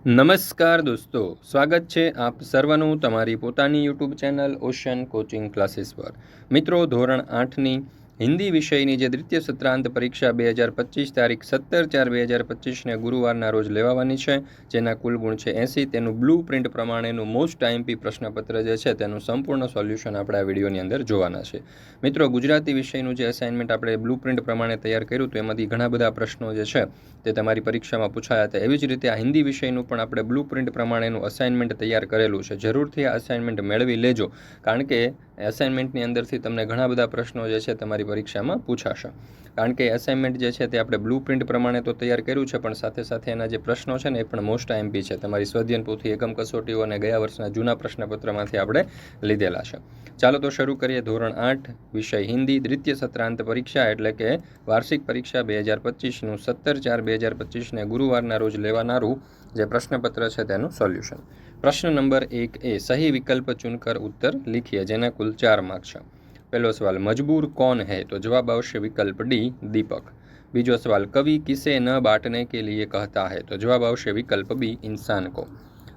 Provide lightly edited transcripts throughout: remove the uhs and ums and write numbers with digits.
નમસ્કાર દોસ્તો, સ્વાગત છે આપ સર્વનું તમારી પોતાની YouTube channel ocean coaching classes પર। મિત્રો, ધોરણ 8ની હિન્દી વિષયની જે દ્વિતીય સત્રાંત પરીક્ષા 2025 તારીખ 17/4/2025ને ગુરુવારના રોજ લેવાવાની છે, જેના કુલ ગુણ છે 80, તેનું બ્લુ પ્રિન્ટ પ્રમાણેનું મોસ્ટ આઈએમપી પ્રશ્નપત્ર જે છે તેનું સંપૂર્ણ સોલ્યુશન આપણે આ વિડીયોની અંદર જોવાના છે। મિત્રો, ગુજરાતી વિષયનું જે અસાઇનમેન્ટ આપણે બ્લુ પ્રિન્ટ પ્રમાણે તૈયાર કર્યું તો એમાંથી ઘણા બધા પ્રશ્નો જે છે તે તમારી પરીક્ષામાં પૂછાયા હતા। એવી જ રીતે આ હિન્દી વિષયનું પણ આપણે બ્લુ પ્રિન્ટ પ્રમાણેનું અસાઇનમેન્ટ તૈયાર કરેલું છે। જરૂરથી આ અસાઇનમેન્ટ મેળવી લેજો, કારણ કે અસાઇનમેન્ટની અંદરથી તમને ઘણા બધા પ્રશ્નો જે છે તમારી પરીક્ષામાં પૂછાશે। કારણ કે અસાઇનમેન્ટ જે છે તે આપણે બ્લુ પ્રિન્ટ પ્રમાણે તો તૈયાર કર્યું છે, પણ સાથે સાથે એના જે પ્રશ્નો છે ને એ પણ મોસ્ટ આઈએમપી છે। તમારી સ્વાધ્યાયન પોથી, એકમ કસોટીઓ અને ગયા વર્ષના જૂના પ્રશ્નપત્રમાંથી આપણે લીધેલા છે। ચાલો તો શરૂ કરીએ। ધોરણ 8 વિષય હિન્દી દ્વિતીય સત્રાંત પરીક્ષા એટલે કે વાર્ષિક પરીક્ષા 2025નું 17/4/2025ને ગુરુવારના રોજ લેવાનારું જે પ્રશ્નપત્ર છે તેનું સોલ્યુશન। પ્રશ્ન નંબર 1 સही વિકલ્પ ચुनकर उत्तर लिखिए, જેના કુલ 4 માર્ક છે। પહેલો સવાલ, મજબૂર कौन है? तो जवाब आवश्य विकल्प डी, दीपक। बीजो सवाल, कवि किसे न बांटने के लिए कहता है? तो जवाब आवश्य विकल्प बी, इंसान को।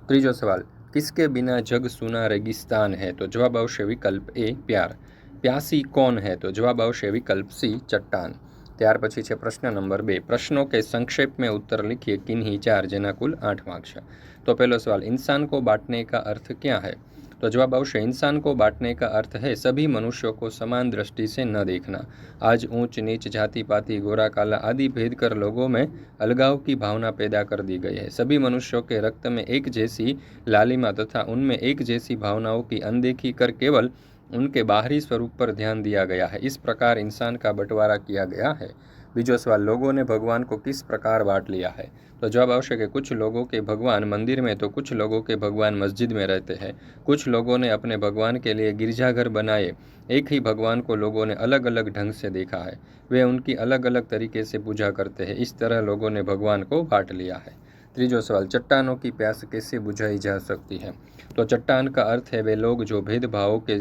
ત્રીજો સવાલ, किसके बिना जग सूना रेगिस्तान है? तो जवाब आवश्य विकल्प ए, प्यार। प्यासी कौन है? तो जवाब आवश्य विकल्प सी, चट्टान। ત્યાર પછી છે પ્રશ્ન નંબર 2, प्रश्नों के संक्षेप में उत्तर लिखिए किन्हीं 4, જેના કુલ 8 मार्क्स है। तो पहला सवाल, इंसान को बांटने का अर्थ क्या है? तो जवाब आवश्य इंसान को बांटने का अर्थ है सभी मनुष्यों को समान दृष्टि से न देखना। आज ऊंच नीच, जाति पाति, गोरा काला आदि भेद कर लोगों में अलगाव की भावना पैदा कर दी गई है। सभी मनुष्यों के रक्त में एक जैसी लालिमा तथा उनमें एक जैसी भावनाओं की अनदेखी कर केवल उनके बाहरी स्वरूप पर ध्यान दिया गया है। इस प्रकार इंसान का बंटवारा किया गया है। बीजो सवाल, लोगों ने भगवान को किस प्रकार बांट लिया है? तो जवाब आवश्यक है कुछ लोगों के भगवान मंदिर में तो कुछ लोगों के भगवान मस्जिद में रहते हैं। कुछ लोगों ने अपने भगवान के लिए गिरजाघर बनाए। एक ही भगवान को लोगों ने अलग अलग ढंग से देखा है। वे उनकी अलग अलग तरीके से पूजा करते हैं। इस तरह लोगों ने भगवान को बांट लिया है। तीजो सवाल, चट्टानों की प्यास कैसे बुझाई जा सकती है? तो चट्टान का अर्थ है वे लोग जो भेदभावों के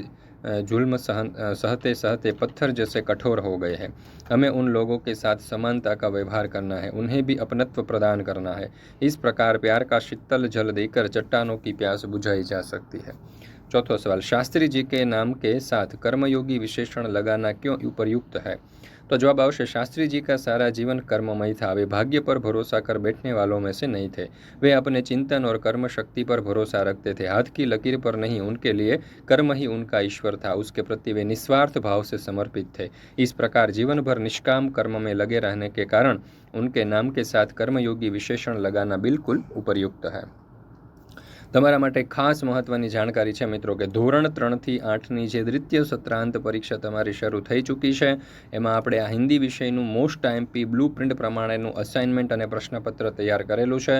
जुल्म सहते सहते पत्थर जैसे कठोर हो गए हैं। हमें उन लोगों के साथ समानता का व्यवहार करना है, उन्हें भी अपनत्व प्रदान करना है। इस प्रकार प्यार का शीतल जल देकर चट्टानों की प्यास बुझाई जा सकती है। चौथा सवाल, शास्त्री जी के नाम के साथ कर्मयोगी विशेषण लगाना क्यों उपयुक्त है? तो जवाब आवश्य शास्त्री जी का सारा जीवन कर्ममय था। वे भाग्य पर भरोसा कर बैठने वालों में से नहीं थे। वे अपने चिंतन और कर्म शक्ति पर भरोसा रखते थे। हाथ की लकीर पर नहीं, उनके लिए कर्म ही उनका ईश्वर था। उसके प्रति वे निस्वार्थ भाव से समर्पित थे। इस प्रकार जीवन भर निष्काम कर्म में लगे रहने के कारण उनके नाम के साथ कर्मयोगी विशेषण लगाना बिल्कुल उपयुक्त है। તમારા માટે ખાસ મહત્ત્વની જાણકારી છે મિત્રો કે ધોરણ 3થી 8ની જે દ્વિતીય સત્રાંત પરીક્ષા તમારી શરૂ થઈ ચૂકી છે, એમાં આપણે આ હિન્દી વિષયનું મોસ્ટ આઈએમપી બ્લુ પ્રિન્ટ પ્રમાણેનું અસાઇનમેન્ટ અને પ્રશ્નપત્ર તૈયાર કરેલું છે।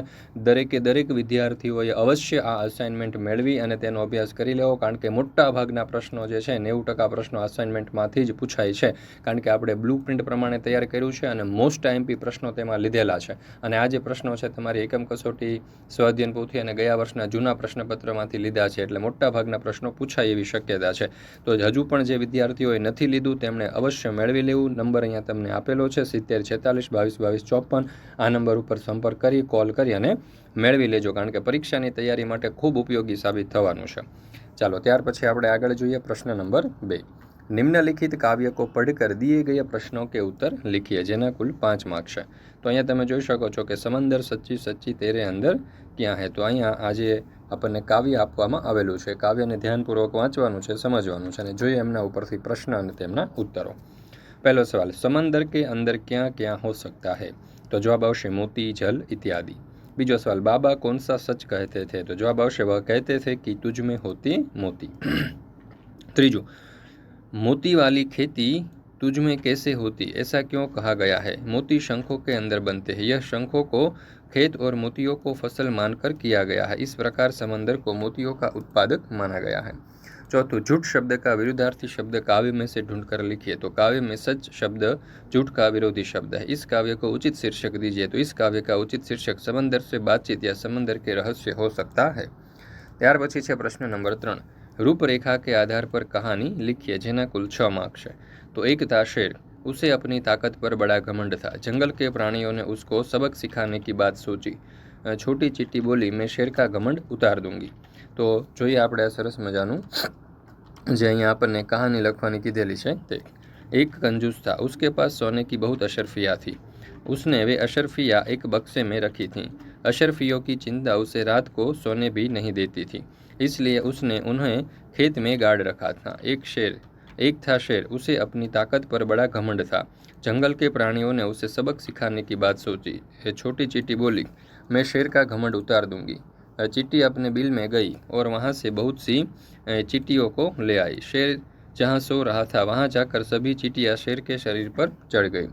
દરેક વિદ્યાર્થીઓએ અવશ્ય આ અસાઇનમેન્ટ મેળવી અને તેનો અભ્યાસ કરી લેવો, કારણ કે મોટા ભાગના પ્રશ્નો જે છે 90% પ્રશ્નો અસાઇનમેન્ટમાંથી જ પૂછાય છે, કારણ કે આપણે બ્લુ પ્રિન્ટ પ્રમાણે તૈયાર કર્યું છે અને મોસ્ટ આઈએમપી પ્રશ્નો તેમાં લીધેલા છે। અને આ જે પ્રશ્નો છે તમારી એકમ કસોટી, સ્વાધ્યાયન પોથી અને ગયા વર્ષના જૂના પ્રશ્નપત્રમાંથી લીધા છે, એટલે મોટા ભાગના પ્રશ્નો પૂછાય એવી શક્યતા છે। તો હજુ પણ જે વિદ્યાર્થીઓએ નથી લીધું તેમણે અવશ્ય મેળવી લેવું। નંબર અહીંયા તમને આપેલો છે 70 46 22 22 54। આ નંબર ઉપર સંપર્ક કરી, કોલ કરી અને મેળવી લેજો, કારણ કે પરીક્ષાની તૈયારી માટે ખૂબ ઉપયોગી સાબિત થવાનું છે। ચાલો ત્યાર પછી આપણે આગળ જોઈએ। પ્રશ્ન નંબર 2, निम्नलिखित काव्य को पढ़कर दिए गए प्रश्नों के उत्तर लिखिए, જેના કુલ 5 માર્ક્સ છે। તો અહીંયા તમે જોઈ શકો છો કે સમંદર સચ્ચી સચ્ચી તેરે અંદર ક્યાં હે। તો અહીંયા આજે આપણને કાવ્ય આપવામાં આવેલું છે। કાવ્યને ધ્યાનપૂર્વક વાંચવાનું છે, સમજવાનું છે અને જોઈએ એમના ઉપરથી પ્રશ્ન અને તેમના ઉત્તરો। પહેલો સવાલ, समंदर के अंदर क्या क्या हो सकता है? तो जवाब आवश्य मोती, जल इत्यादि। बीजो सवाल, बाबा कौन सा सच कहते थे? तो जवाब आवश्य वह कहते थे कि तुझ में होती मोती। ત્રીજું, मोती वाली खेती तुझ में कैसे होती, ऐसा क्यों कहा गया है? मोती शंखों के अंदर बनते हैं। यह शंखों को खेत और मोतियों को फसल मानकर किया गया है। इस प्रकार समंदर को मोतियों का उत्पादक माना गया है। चौथुं, झूठ शब्द का विरुद्धार्थी शब्द काव्य में से ढूंढकर लिखिए। तो काव्य में सच शब्द झूठ का विरोधी शब्द है। इस काव्य को उचित शीर्षक दीजिए। तो इस काव्य का उचित शीर्षक समंदर से बातचीत या समंदर के रहस्य हो सकता है। ત્યાર પછી છે પ્રશ્ન નંબર 3, रूपरेखा के आधार पर कहानी लिखिए, જેના કુલ 6 मार्क्स है। तो एक था शेर, उसे अपनी ताकत पर बड़ा घमंड था। जंगल के प्राणियों ने उसको सबक सिखाने की बात सोची। छोटी चींटी बोली, मैं शेर का घमंड उतार दूंगी। तो જોઈએ આપણે આ સરસ મજાનું જે અહીંયા આપણને કહાની લખવાની કીધેલી છે તે। एक कंजूस था, उसके पास सोने की बहुत अशरफियाँ थी। उसने वे अशरफियाँ एक बक्से में रखी थीं। अशरफियों की चिंता उसे रात को सोने भी नहीं देती थी, इसलिए उसने उन्हें खेत में गाड़ रखा था। एक था शेर, उसे अपनी ताकत पर बड़ा घमंड था। जंगल के प्राणियों ने उसे सबक सिखाने की बात सोची। छोटी चींटी बोली, मैं शेर का घमंड उतार दूंगी। चींटी अपने बिल में गई और वहाँ से बहुत सी चींटियों को ले आई। शेर जहाँ सो रहा था वहाँ जाकर सभी चींटियाँ शेर के शरीर पर चढ़ गई।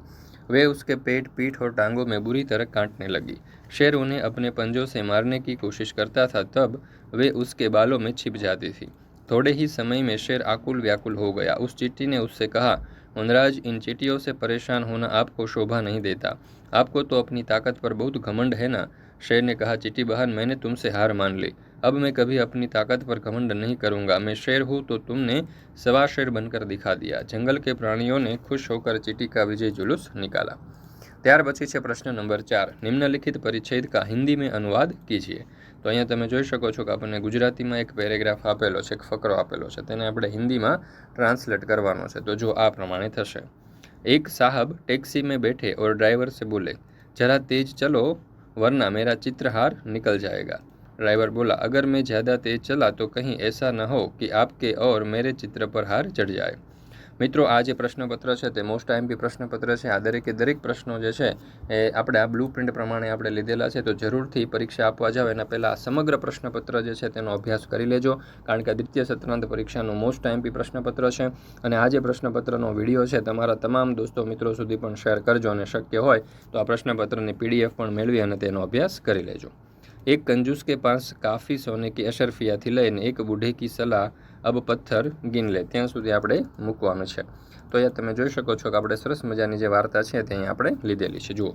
वे उसके पेट, पीठ और टांगों में बुरी तरह काटने लगी। शेर उन्हें अपने पंजों से मारने की कोशिश करता था, तब वे उसके बालों में छिप जाती थी। थोड़े ही समय में शेर आकुल व्याकुल हो गया। उस चींटी ने उससे कहा, वनराज, इन चींटियों से परेशान होना आपको शोभा नहीं देता। आपको तो अपनी ताकत पर बहुत घमंड है ना। शेर ने कहा, चींटी बहन, मैंने तुमसे हार मान ली। अब मैं कभी अपनी ताकत पर घमंड नहीं करूंगा। मैं शेर हूँ तो तुमने सवा शेर बनकर दिखा दिया। जंगल के प्राणियों ने खुश होकर चींटी का विजय जुलूस निकाला। ત્યાર પછી છે પ્રશ્ન નંબર 4, નિમ્નલિખિત પરિચ્છેદ કા હિન્દીમાં અનુવાદ કીજીએ। તો અહીંયા તમે જોઈ શકો છો કે આપણને ગુજરાતીમાં એક પેરેગ્રાફ આપેલો છે, એક ફકરો આપેલો છે, તેને આપણે હિન્દીમાં ટ્રાન્સલેટ કરવાનો છે। તો જો આ પ્રમાણે થશે। एक साहब टैक्सी में बैठे और ड्राइवर से बोले, जरा तेज चलो वरना मेरा चित्रहार निकल जाएगा। ड्राइवर बोला, अगर मैं ज़्यादा तेज चला तो कहीं ऐसा न हो कि आपके और मेरे चित्र पर हार चढ़ जाए। મિત્રો, આ જે પ્રશ્નપત્ર છે તે મોસ્ટ આઈએમપી પ્રશ્નપત્ર છે। આ દરેકે દરેક પ્રશ્નો જે છે એ આપણે આ બ્લુ પ્રિન્ટ પ્રમાણે આપણે લીધેલા છે। તો જરૂરથી પરીક્ષા આપવા જાઓ એના પહેલાં સમગ્ર પ્રશ્નપત્ર જે છે તેનો અભ્યાસ કરી લેજો, કારણ કે દ્વિતીય સત્રાંત પરીક્ષાનું મોસ્ટ આઈએમપી પ્રશ્નપત્ર છે। અને આ જે પ્રશ્નપત્રનો વિડીયો છે તમારા તમામ દોસ્તો મિત્રો સુધી પણ શેર કરજો, અને શક્ય હોય તો આ પ્રશ્નપત્રની PDF પણ મેળવી અને તેનો અભ્યાસ કરી લેજો। एक कंजूस के पास काफ़ी सोने की अशरफिया थी लઈને एक बूढ़े की सलाह अब पत्थर गिन ले ત્યાં સુધી આપણે મૂકવાનું છે। તો અહીંયા તમે જોઈ શકો છો કે આપણે સરસ મજાની જે વાર્તા છે તે અહીં આપણે લીધેલી છે। જુઓ,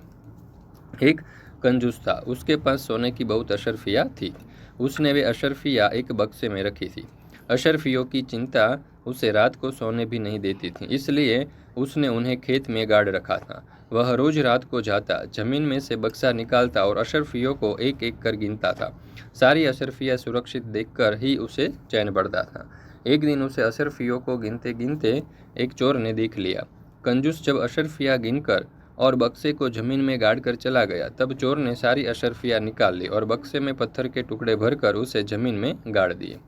एक कंजूस था, उसके पास सोने की बहुत अशरफिया थी। उसने वे अशरफिया एक बक्से में रखी थी। अशरफियों की चिंता उसे रात को सोने भी नहीं देती थी, इसलिए उसने उन्हें खेत में गाड़ रखा था। वह रोज रात को जाता, जमीन में से बक्सा निकालता और अशरफियों को एक एक कर गिनता था। सारी अशरफियाँ सुरक्षित देखकर ही उसे चैन पड़ता था। एक दिन उसे अशरफियों को गिनते गिनते एक चोर ने देख लिया। कंजूस जब अशरफियाँ गिनकर और बक्से को जमीन में गाड़ कर चला गया, तब चोर ने सारी अशरफियाँ निकाल ली और बक्से में पत्थर के टुकड़े भरकर उसे जमीन में गाड़ दिए।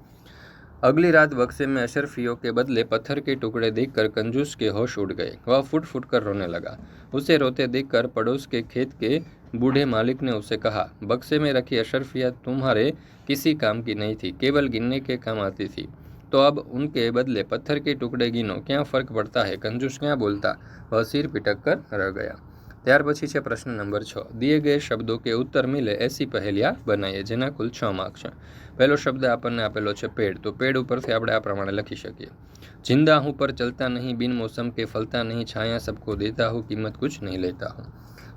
अगली रात बक्से में अशरफियों के बदले पत्थर के टुकड़े देखकर कंजूस के होश उड़ गए। वह फुट फुट कर रोने लगा। उसे रोते देखकर पड़ोस के खेत के बूढ़े मालिक ने उसे कहा, बक्से में रखी अशरफियाँ तुम्हारे किसी काम की नहीं थी, केवल गिनने के काम आती थी। तो अब उनके बदले पत्थर के टुकड़े गिनो, क्या फ़र्क पड़ता है। कंजूस क्या बोलता, वह सिर पिटक कर रह गया। ત્યાર પછી છે પ્રશ્ન નંબર 6, दिए गए शब्दों के उत्तर मिले ऐसी पहेलियाँ बनाइए, જેના કુલ 6 માર્ક છે। પહેલો શબ્દ આપણને આપેલો છે પેડ। તો પેડ ઉપરથી આપણે આ પ્રમાણે લખી શકીએ, जिंदा हूँ पर चलता नहीं, बिन मौसम के फलता नहीं, छाया सबको देता हूँ, कीमत कुछ नहीं लेता हूँ।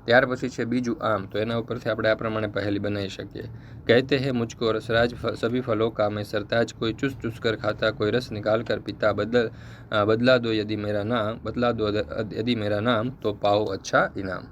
ત્યાર પછી છે બીજું આમ। તો એના ઉપરથી આપણે આ પ્રમાણે પહેલી બનાવી શકીએ, कहते हैं मुझको रसराज सभी फलों का मैं सरताज, कोई चूस चूस कर खाता, कोई रस निकाल कर पीता, बदला दो यदि मेरा नाम तो पाओ अच्छा इनाम।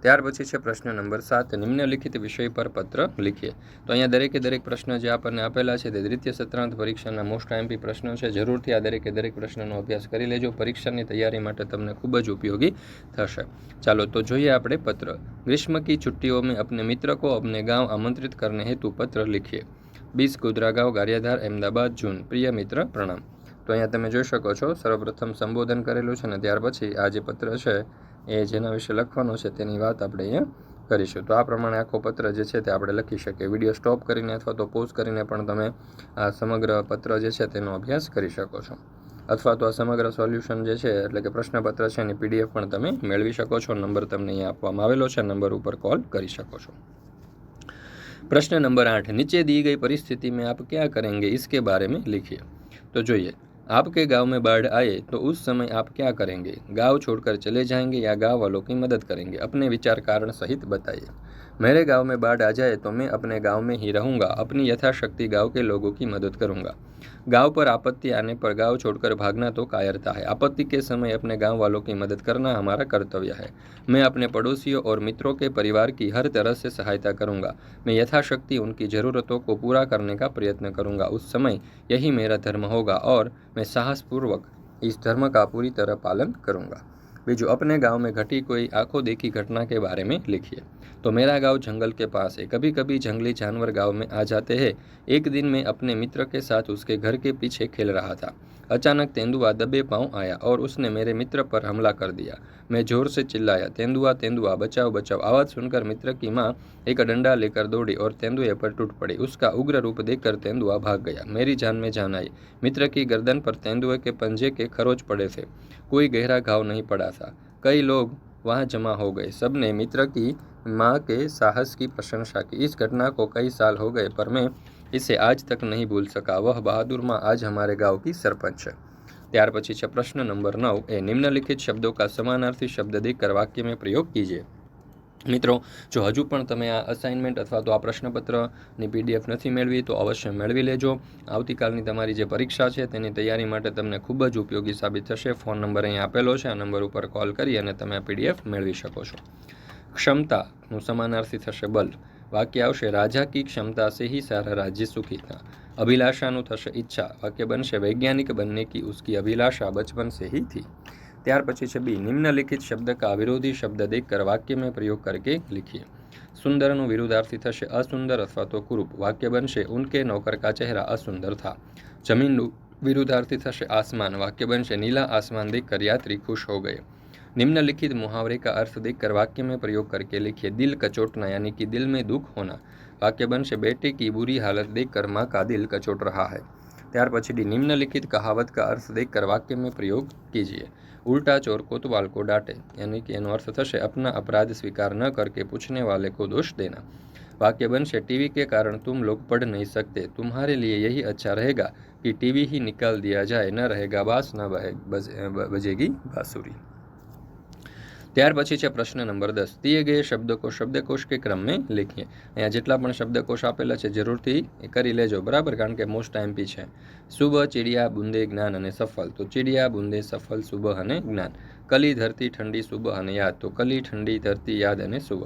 ત્યાર પછી છે પ્રશ્ન નંબર 7, નિમ્નલિખિત વિષય પર પત્ર લખીએ। તો અહીંયા દરેકે દરેક પ્રશ્ન જે આપણને આપેલા છે તે દ્વિતીય સત્રાંત પરીક્ષાના મોસ્ટ આઈએમપી પ્રશ્નો છે। જરૂરથી આ દરેકે દરેક પ્રશ્નનો અભ્યાસ કરી લેજો, પરીક્ષાની તૈયારી માટે તમને ખૂબ જ ઉપયોગી થશે। ચાલો તો જોઈએ આપણે પત્ર। ग्रीष्म की छुट्टियों में अपने मित्र को अपने गांव आमंत्रित करने हेतु पत्र लिखिए। 20 गोधरा गांव, गारियाधार, अहमदाबाद, जून। प्रिय मित्र, प्रणाम। તો અહીંયા તમે જોઈ શકો છો સર્વપ્રથમ સંબોધન કરેલું છે ને ત્યાર પછી આ જે પત્ર છે એ જેના વિશે લખવાનો છે તેની વાત આપણે અહીંયા કરીશું। તો આ પ્રમાણે આખો પત્ર જે છે તે આપણે લખી શકીએ। વિડીયો સ્ટોપ કરીને અથવા તો પોઝ કરીને પણ તમે આ સમગ્ર પત્ર જે છે તેનો અભ્યાસ કરી શકો છો, અથવા તો આ સમગ્ર સોલ્યુશન જે છે એટલે કે પ્રશ્નપત્ર છે એની PDF પણ તમે મેળવી શકો છો। નંબર તમને અહીંયા આપવામાં આવેલો છે, નંબર ઉપર કોલ કરી શકો છો। प्रश्न नंबर 8, नीचे दी गई परिस्थिति में आप क्या करेंगे, इसके बारे में लिखिए। तो જોઈએ, आपके गांव में बाढ़ आए तो उस समय आप क्या करेंगे। गांव छोड़कर चले जाएंगे या गांव वालों की मदद करेंगे। अपने विचार कारण सहित बताइए। मेरे गांव में बाढ़ आ जाए तो मैं अपने गांव में ही रहूंगा, अपनी यथाशक्ति गांव के लोगों की मदद करूंगा। गांव पर आपत्ति आने पर गांव छोड़कर भागना तो कायरता है। आपत्ति के समय अपने गांव वालों की मदद करना हमारा कर्तव्य है। मैं अपने पड़ोसियों और मित्रों के परिवार की हर तरह से सहायता करूंगा। मैं यथाशक्ति उनकी ज़रूरतों को पूरा करने का प्रयत्न करूंगा। उस समय यही मेरा धर्म होगा और मैं साहसपूर्वक इस धर्म का पूरी तरह पालन करूंगा। बीजू, अपने गांव में घटी कोई आंखों देखी घटना के बारे में लिखिए। तो मेरा गांव जंगल के पास है। कभी कभी जंगली जानवर गांव में आ जाते हैं। एक दिन मैं अपने मित्र के साथ उसके घर के पीछे खेल रहा था। अचानक तेंदुआ दबे पांव आया और उसने मेरे मित्र पर हमला कर दिया। मैं जोर से चिल्लाया, तेंदुआ तेंदुआ बचाओ बचाओ। आवाज़ सुनकर मित्र की माँ एक डंडा लेकर दौड़ी और तेंदुए पर टूट पड़ी। उसका उग्र रूप देखकर तेंदुआ भाग गया। मेरी जान में जान आई। मित्र की गर्दन पर तेंदुए के पंजे के खरोच पड़े थे। कोई गहरा घाव नहीं पड़ा था। कई लोग वहां जमा हो गए। सबने मित्र की माँ के साहस की प्रशंसा की। इस घटना को कई साल हो गए पर मैं इसे आज तक नहीं भूल सका। वह बहादुर माँ आज हमारे गांव की सरपंच है। ત્યાર પછી છે પ્રશ્ન નંબર 9 એ નિમ્નલિખિત શબ્દો કા સમાનાર્થી શબ્દ દેकर વાક્ય में प्रयोग कीजिए। મિત્રો, જો હજુ પણ તમે આ અસાઇનમેન્ટ અથવા તો આ પ્રશ્નપત્રની પીડીએફ નથી મેળવી તો અવશ્ય મેળવી લેજો. આવતીકાલની તમારી જે પરીક્ષા છે તેની તૈયારી માટે તમને ખૂબ જ ઉપયોગી સાબિત થશે. ફોન નંબર અહીં આપેલો છે, આ નંબર ઉપર કોલ કરી અને તમે આ પીડીએફ મેળવી શકો છો. ક્ષમતાનું સમાનાર્થી થશે બલ. વાક્ય આવશે, રાજા કી ક્ષમતા સે ही सारा राज्य सुखी था। અભિલાષાનું થશે ઈચ્છા. વાક્ય બનશે, વૈज्ञानिक बनने की उसकी अभिलाषा बचपन से ही थी। ત્યાર પછી છે બી, નિમ્નલિખિત શબ્દ કા વિરોધી શબ્દ દેખकर વાક્ય में प्रयोग करके लिखिए। સુંદરનું વિરુદ્ધાર્થી થશે અસુંદર અથવા તો કુરૂપ. વાક્ય બનશે, ઉનકે નौकर का चेहरा असुंदर था। જમીનનું વિરુદ્ધાર્થી થશે આસમાન. વાક્ય બનશે, नीला आसमान देखकर यात्री खुश हो गए। निम्नलिखित मुहावरे का अर्थ देखकर वाक्य में प्रयोग करके लिखिए। दिल कचोटना यानी कि दिल में दुख होना. वाक्य बनशे, बेटे की बुरी हालत देखकर माँ का दिल कचोट रहा है। ત્યાર પછી डी, निम्नलिखित कहावत का अर्थ देखकर वाक्य में प्रयोग कीजिए। उल्टा चोर कोतवाल को डांटे यानी कि एनो अर्थ थशे अपना अपराध स्वीकार न करके पूछने वाले को दोष देना। वाक्य बनशे, टीवी के कारण तुम लोग पढ़ नहीं सकते, तुम्हारे लिए यही अच्छा रहेगा कि टीवी ही निकाल दिया जाए, न रहेगा बास न बजेगी बांसुरी। ત્યાર પછી છે પ્રશ્ન નંબર 10 दिए गए शब्द को शब्दकोश के क्रम में लिखिए। અહીંયા જેટલા પણ શબ્દકોશ આપેલા છે જરૂરથી કરી લેજો, બરાબર, કારણ કે મોસ્ટ એમપી છે. શુભ, ચીડિયા, બુંદે, જ્ઞાન અને સફળ. તો ચીડિયા, બુંદે, સફળ, શુભ અને જ્ઞાન. કલી, ધરતી, ઠંડી, શુભ અને યાદ. તો કલી, ઠંડી, ધરતી, યાદ અને શુભ.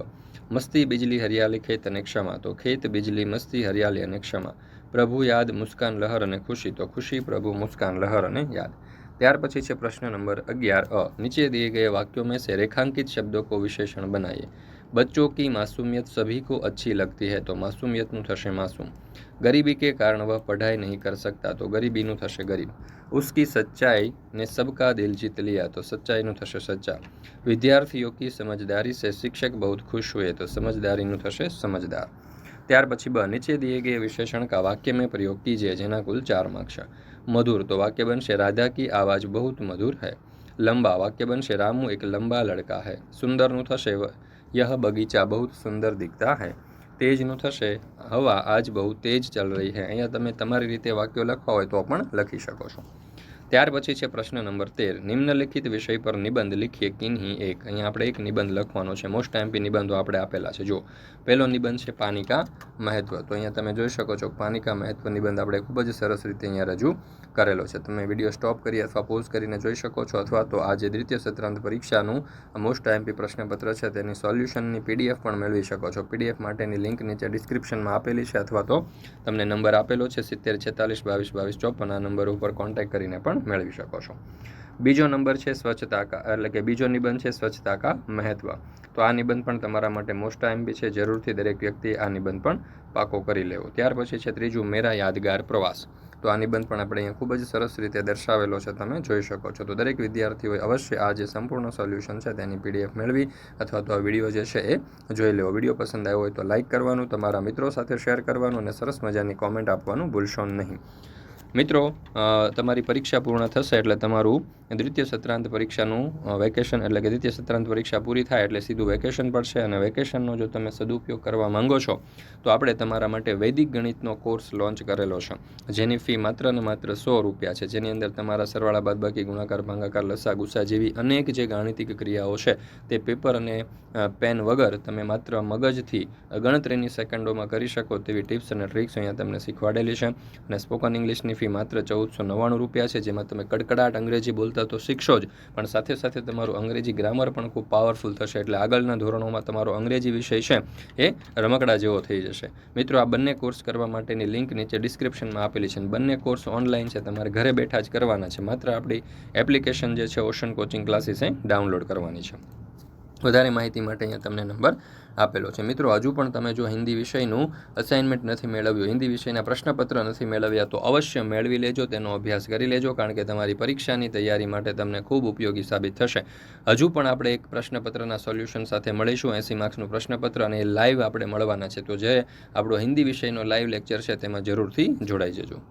મસ્તી, बिजली, हरियाली, खेत અને ક્ષમા. તો ખેત, बिजली, मस्ती, हरियाली અને ક્ષમા. પ્રભુ, याद, मुस्कान, लहर અને खुशी. तो खुशी, प्रभु, मुस्कान, लहर અને याद. ત્યાર પછી છે પ્રશ્ન નંબર 11 અ, नीचे दिए गए वाक्यों में से रेखांकित शब्दों को विशेषण बनाइए। बच्चों की मासूमियत सभी को अच्छी लगती है, तो मासूमियतનું થશે मासूम। गरीबी के कारण वह पढ़ाई नहीं कर सकता, तो गरीबीનું થશે गरीब। उसकी सच्चाई ने सबका दिल जीत लिया, तो सच्चाईનું થશે सच्चा। विद्यार्थियों की समझदारी से शिक्षक बहुत खुश हुए, तो समझदारीનું થશે समझदार। ત્યાર પછી બ, नीचे दिए गए विशेषण का वाक्य में प्रयोग कीजिए, જેના कुल 4 मार्क्स છે। मधुर, तो वाक्य बनशे, राधा की आवाज़ बहुत मधुर है। लंबा, वाक्य बनशे, रामू एक लंबा लड़का है। सुंदरનું થશે, यह बगीचा बहुत सुंदर दिखता है। तेजનું થશે, हवा आज बहुत तेज चल रही है। અહીંયા તમે તમારી રીતે વાક્યો લખવા હોય તો પણ લખી શકો છો। ત્યાર પછી છે પ્રશ્ન નંબર 13 નિમ્નલિખિત વિષય પર નિબંધ लिखिए किन्हीं एक। અહીંયા આપણે એક નિબંધ લખવાનો છે। મોસ્ટ એમપી નિબંધો આપણે આપેલા છે। જો પહેલો નિબંધ છે પાણી का महत्व, તો અહીંયા તમે જોઈ શકો છો પાણી का महत्व નિબંધ આપણે ખૂબ જ સરસ રીતે અહીંયા રજૂ કરેલો છે। તમે વિડીયો સ્ટોપ કરી અથવા પોઝ કરીને જોઈ શકો છો, અથવા તો આ જે દ્વિતીય સત્રાંત પરીક્ષાનું મોસ્ટ એમપી પ્રશ્નપત્ર છે તેની સોલ્યુશનની પીડીએફ પણ મેળવી શકો છો। પીડીએફ માટેની લિંક નીચે ડિસ્ક્રિપ્શનમાં આપેલી છે, અથવા તો તમને નંબર આપેલો છે 7046222254, આ નંબર ઉપર કોન્ટેક્ટ કરીને પણ મેળવી શકો છો। બીજો નંબર છે સ્વચ્છતા કા, એટલે કે બીજો નિબંધ છે સ્વચ્છતા કા મહત્વ। તો આ નિબંધ પણ તમારા માટે મોસ્ટ એમપી છે, જરૂરથી દરેક વ્યક્તિએ આ નિબંધ પણ પાકો કરી લેવો। ત્યાર પછી છે ત્રીજું મેરા યાદગાર પ્રવાસ। તો આ નિબંધ પણ આપણે અહીંયા ખૂબ જ સરસ રીતે દર્શાવેલો છે, તમે જોઈ શકો છો। તો દરેક વિદ્યાર્થીઓએ અવશ્ય આ જે સંપૂર્ણ સોલ્યુશન છે તેની પીડીએફ મેળવી અથવા તો આ વિડીયો જે છે એ જોઈ લેવો। વિડીયો પસંદ આવ્યો હોય તો લાઇક કરવાનું, તમારા મિત્રો સાથે શેર કરવાનું અને સરસ મજાની કોમેન્ટ આપવાનું ભૂલશો નહીં। મિત્રો, તમારી પરીક્ષા પૂર્ણ થશે એટલે તમારું દ્વિતીય સત્રાંત પરીક્ષાનું વેકેશન એટલે કે દ્વિતીય સત્રાંત પરીક્ષા પૂરી થાય એટલે સીધું વેકેશન પડશે, અને વેકેશનનો જો તમે સદુપયોગ કરવા માંગો છો તો આપણે તમારા માટે વૈદિક ગણિતનો કોર્સ લોન્ચ કરેલો છે, જેની ફી માત્ર ને માત્ર ₹100 છે, જેની અંદર તમારા સરવાળા, બાદબાકી, ગુણાકાર, ભાગાકાર, લસા, ગુસા જેવી અનેક જે ગાણિતિક ક્રિયાઓ છે તે પેપર અને પેન વગર તમે માત્ર મગજથી ગણતરીની સેકન્ડોમાં કરી શકો તેવી ટિપ્સ અને ટ્રિક્સ અહીંયા તમને શીખવાડેલી છે. અને સ્પોકન ઇંગ્લિશની ફી માત્ર ₹1499 છે, જેમાં તમે કડકડાટ અંગ્રેજી બોલતા તો શીખશો જ, પણ સાથે સાથે તમારું અંગ્રેજી ગ્રામર પણ ખૂબ પાવરફુલ થશે, એટલે આગળના ધોરણોમાં તમારો અંગ્રેજી વિષય છે એ રમકડા જેવો થઈ જશે. મિત્રો, આ બંને કોર્સ કરવા માટેની લિંક નીચે ડિસ્ક્રિપ્શનમાં આપેલી છે. બંને કોર્સ ઓનલાઈન છે, તમારે ઘરે બેઠા જ કરવાના છે, માત્ર આપણી એપ્લિકેશન જે છે ઓશન કોચિંગ ક્લાસીસ એ ડાઉનલોડ કરવાની છે. વધારે માહિતી માટે અહીંયા તમને નંબર આપેલો છે. મિત્રો, હજુ પણ તમે જો હિન્દી વિષયનું અસાઇનમેન્ટ નથી મેળવ્યું, હિન્દી વિષયના પ્રશ્નપત્ર નથી મેળવ્યા તો અવશ્ય મેળવી લેજો, તેનો અભ્યાસ કરી લેજો, કારણ કે તમારી પરીક્ષાની તૈયારી માટે તમને ખૂબ ઉપયોગી સાબિત થશે. હજુ પણ આપણે એક પ્રશ્નપત્રના સોલ્યુશન સાથે મળીશું, 80 માર્ક્સનું પ્રશ્નપત્ર, અને એ લાઈવ આપણે મળવાના છે, તો જે આપણો હિન્દી વિષયનો લાઈવ લેક્ચર છે તેમાં જરૂરથી જોડાઈ જજો.